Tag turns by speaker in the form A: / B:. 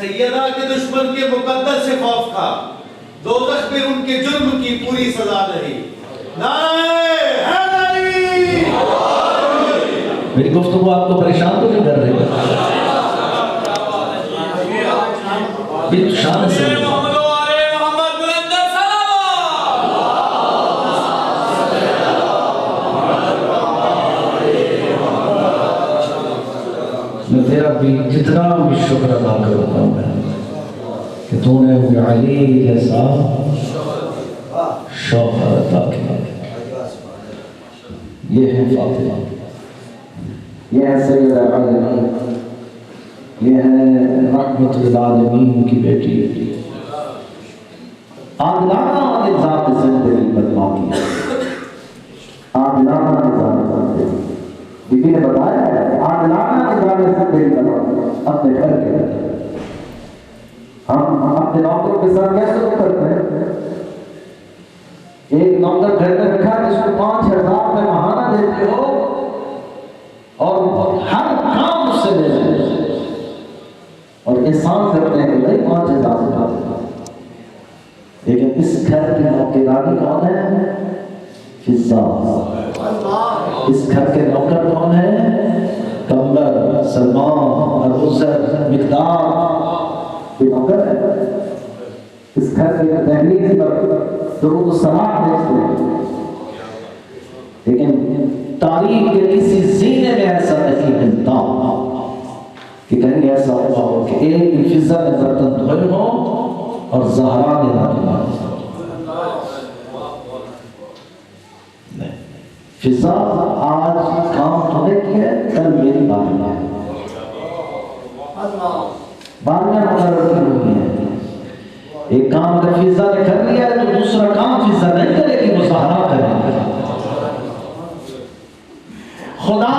A: सैयदा के दुश्मन के मुकद्दर से खौफ था, दोज़ख में उनके जुर्म की पूरी सजा रही। नारे हैदरी।
B: मेरी गुफ्तगू आपको परेशान तो नहीं कर रही? शान से मैं तेरा भी जितना भी शुक्र अदा करता हूँ कि तूने मुझे अली जैसा शौहर अता किया। ये है फातिमा, ये है सैयदा आलमीन, ये है रहमतुल आलमीन की बेटी। आदिलाना निज़ाम ज़िंदगी बदलाव किया, आदिलाना निज़ाम ज़िंदगी। बीबी ने बताया है आदिलाना निज़ाम ज़िंदगी बदलाव अपने घर के। हम अपने नौकरों के साथ कैसे करते हैं? एक नौकर घर में रखा जिसको 5000 में महाना देते हो और हर काम उससे ले लेते और एहसान करते हैं कि भाई 5000 से बात। लेकिन इस घर की नौकरानी कौन है? फिजा। इस घर के नौकर कौन है? कमर, सलमान, अबूजर, मिकदार के नौकर है। इस घर के दहलीज पर दुरूद सलाम भेजते हैं। लेकिन तारीख के किसी जीने में ऐसा नहीं मिलता कि कहीं ऐसा हुआ हो कि एक फिजा ने बर्तन धोए हो और ज़हरा ने ना धोया। फिजा आज काम तूने किया, कल मेरी बारी है। बारियां मुकर्रर की हुई है। एक काम अगर फिजा ने कर लिया है तो दूसरा काम फिजा नहीं करेगी, वो ज़हरा करेगी। खुदा